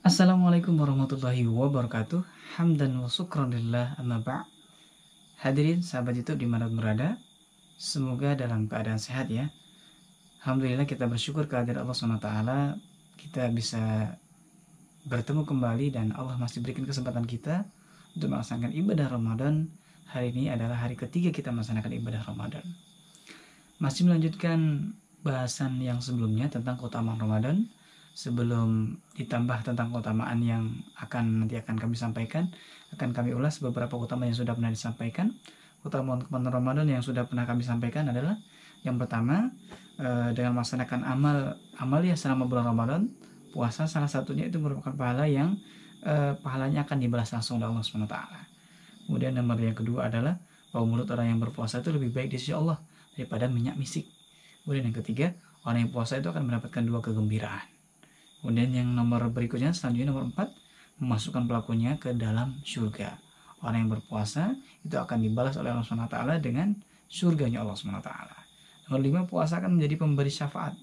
Assalamualaikum warahmatullahi wabarakatuh. Hamdan wa syukran lillah amma ba'. Hadirin sahabat YouTube dimanapun berada, semoga dalam keadaan sehat ya. Alhamdulillah kita bersyukur kehadirat Allah SWT, kita bisa bertemu kembali dan Allah masih berikan kesempatan kita untuk melaksanakan ibadah Ramadan. Hari ini adalah hari ketiga kita melaksanakan ibadah Ramadan. Masih melanjutkan bahasan yang sebelumnya tentang keutamaan Ramadan. Sebelum ditambah tentang keutamaan yang nanti akan kami sampaikan, akan kami ulas beberapa keutamaan yang sudah pernah disampaikan. Keutamaan Ramadan yang sudah pernah kami sampaikan adalah yang pertama, dengan melaksanakan amal ya selama bulan Ramadan, puasa salah satunya itu merupakan pahala yang pahalanya akan dibalas langsung oleh Allah SWT. Kemudian nomor yang kedua adalah bahwa mulut orang yang berpuasa itu lebih baik di sisi Allah daripada minyak misik. Kemudian yang ketiga, orang yang puasa itu akan mendapatkan dua kegembiraan. Kemudian yang nomor berikutnya, selanjutnya nomor 4, memasukkan pelakunya ke dalam surga. Orang yang berpuasa itu akan dibalas oleh Allah SWT dengan surganya Allah SWT. Nomor 5, puasa akan menjadi pemberi syafaat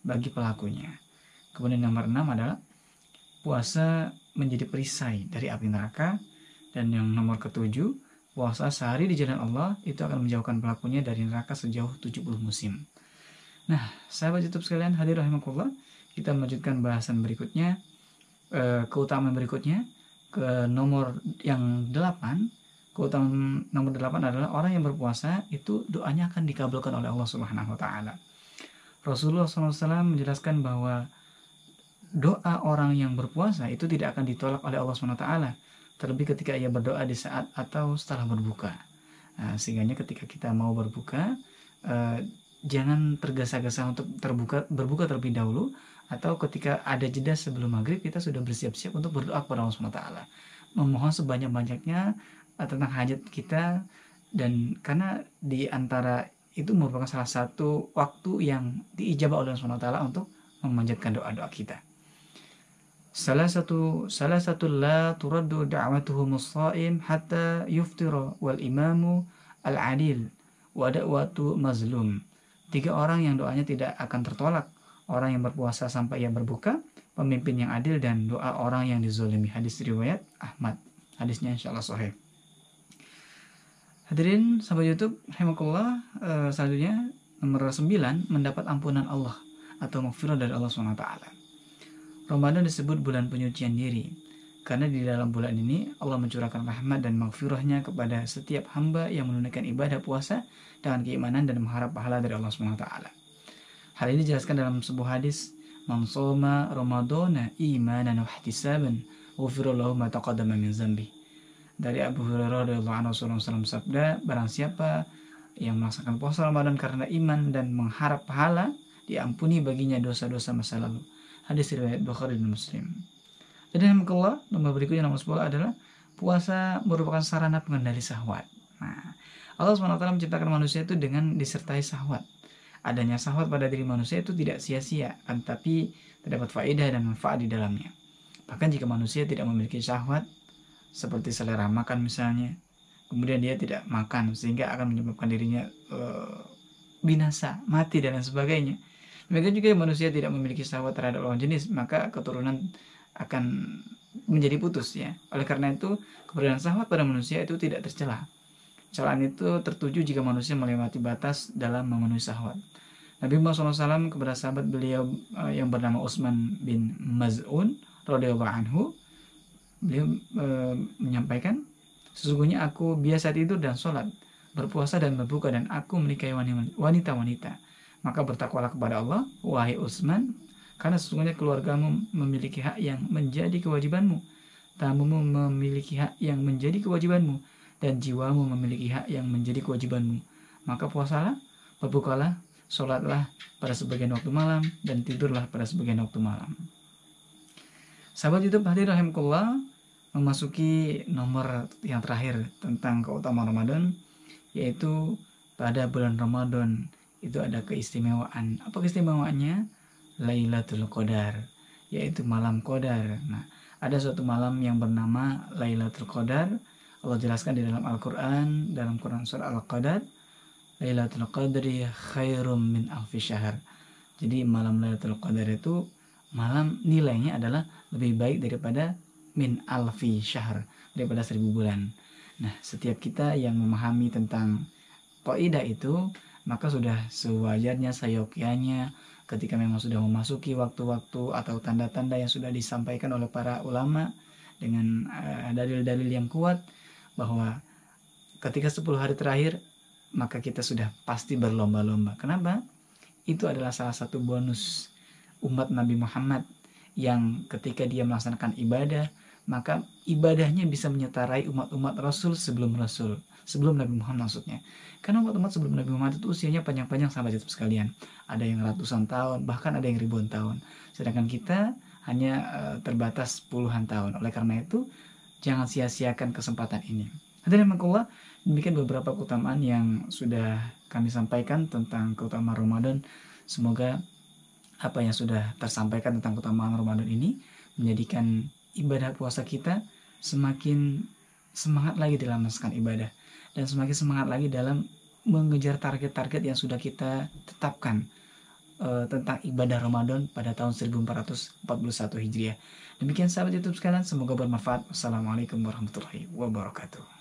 bagi pelakunya. Kemudian nomor 6 adalah puasa menjadi perisai dari api neraka. Dan yang nomor ke-7, puasa sehari di jalan Allah itu akan menjauhkan pelakunya dari neraka sejauh 70 musim. Nah, sahabat YouTube sekalian, hadir rahimakumullah, kita melanjutkan bahasan berikutnya, keutamaan berikutnya, ke nomor yang 8. Keutamaan nomor 8 adalah orang yang berpuasa itu doanya akan dikabulkan oleh Allah Subhanahu wa taala. Rasulullah SAW menjelaskan bahwa doa orang yang berpuasa itu tidak akan ditolak oleh Allah Subhanahu wa taala, terlebih ketika ia berdoa di saat atau setelah berbuka. Nah, sehingga ketika kita mau berbuka, jangan tergesa-gesa untuk berbuka terlebih dahulu, atau ketika ada jeda sebelum maghrib kita sudah bersiap-siap untuk berdoa kepada Allah SWT, memohon sebanyak-banyaknya tentang hajat kita. Dan karena di antara itu merupakan salah satu waktu yang diijabah oleh Allah SWT untuk memanjatkan doa-doa kita. Salah satu la turaddu da'watuhu musa'im hatta yuftira wal imamu al-adil wa da'watu mazlum. 3 orang yang doanya tidak akan tertolak: orang yang berpuasa sampai ia berbuka, pemimpin yang adil, dan doa orang yang dizolimi. Hadis riwayat Ahmad. Hadisnya insyaallah sahih. Hadirin sahabat YouTube rahimakumullah, selanjutnya nomor 9, mendapat ampunan Allah atau maghfirah dari Allah SWT. Ramadan disebut bulan penyucian diri karena di dalam bulan ini Allah mencurahkan rahmat dan maghfirahnya kepada setiap hamba yang menunaikan ibadah puasa dengan keimanan dan mengharap pahala dari Allah SWT. Hal ini dijelaskan dalam sebuah hadis, "Man shoma Ramadana imanan wa ihtisaban, ghufira lahu ma taqaddama min dzambi." Dari Abu Hurairah radhiyallahu anhu, Rasulullah SAW sabda, barang siapa yang melaksanakan puasa Ramadan karena iman dan mengharap pahala, diampuni baginya dosa-dosa masa lalu. Hadis riwayat Bukhari dan Muslim. Jadi alhamdulillah, nomor berikutnya nomor 10 adalah puasa merupakan sarana pengendali syahwat. Nah, Allah SWT menciptakan manusia itu dengan disertai syahwat. Adanya syahwat pada diri manusia itu tidak sia-sia, tetapi terdapat faedah dan manfaat di dalamnya. Bahkan jika manusia tidak memiliki syahwat, seperti selera makan misalnya, kemudian dia tidak makan sehingga akan menyebabkan dirinya binasa, mati dan lain sebagainya. Demikian juga manusia tidak memiliki syahwat terhadap lawan jenis, maka keturunan akan menjadi putus ya. Oleh karena itu, keberadaan syahwat pada manusia itu tidak tercela. Celaan itu tertuju jika manusia melewati batas dalam memenuhi syahwat. Nabi Muhammad SAW kepada sahabat beliau yang bernama Utsman bin Maz'un radhiyallahu anhu, beliau menyampaikan, "Sesungguhnya aku biasa tidur dan sholat, berpuasa dan berbuka, dan aku menikahi wanita-wanita. Maka bertakwalah kepada Allah, wahai Utsman, karena sesungguhnya keluargamu memiliki hak yang menjadi kewajibanmu, tamumu memiliki hak yang menjadi kewajibanmu, dan jiwamu memiliki hak yang menjadi kewajibanmu. Maka puasalah, berbukalah, sholatlah pada sebagian waktu malam, dan tidurlah pada sebagian waktu malam." Sahabat YouTube hadir rahimakumullah, memasuki nomor yang terakhir tentang keutamaan Ramadan, yaitu pada bulan Ramadan itu ada keistimewaan. Apa keistimewaannya? Lailatul Qadar, yaitu malam Qadar. Nah, ada suatu malam yang bernama Lailatul Qadar. Allah jelaskan di dalam Al-Quran, dalam Quran surah Al-Qadar, Lailatul Qadri khairum min alfi syahr. Jadi malam Lailatul Qadar itu malam nilainya adalah lebih baik daripada min alfi syahr, daripada 1000 bulan. Nah, setiap kita yang memahami tentang kaidah itu, maka sudah sewajarnya, seyogyanya ketika memang sudah memasuki waktu-waktu atau tanda-tanda yang sudah disampaikan oleh para ulama dengan dalil-dalil yang kuat bahwa ketika 10 hari terakhir maka kita sudah pasti berlomba-lomba. Kenapa? Itu adalah salah satu bonus umat Nabi Muhammad yang ketika dia melaksanakan ibadah, maka ibadahnya bisa menyeterai umat-umat Rasul sebelum Nabi Muhammad maksudnya. Karena umat-umat sebelum Nabi Muhammad itu usianya panjang-panjang sahabat itu sekalian. Ada yang ratusan tahun, bahkan ada yang ribuan tahun. Sedangkan kita hanya terbatas puluhan tahun. Oleh karena itu, jangan sia-siakan kesempatan ini. Hadirin Allah, demikian beberapa keutamaan yang sudah kami sampaikan tentang keutamaan Ramadan. Semoga apa yang sudah tersampaikan tentang keutamaan Ramadan ini menjadikan ibadah puasa kita semakin semangat lagi dalam melaksanakan ibadah dan semakin semangat lagi dalam mengejar target-target yang sudah kita tetapkan tentang ibadah Ramadan pada tahun 1441 Hijriah. Demikian sahabat YouTube sekalian, semoga bermanfaat. Wassalamualaikum warahmatullahi wabarakatuh.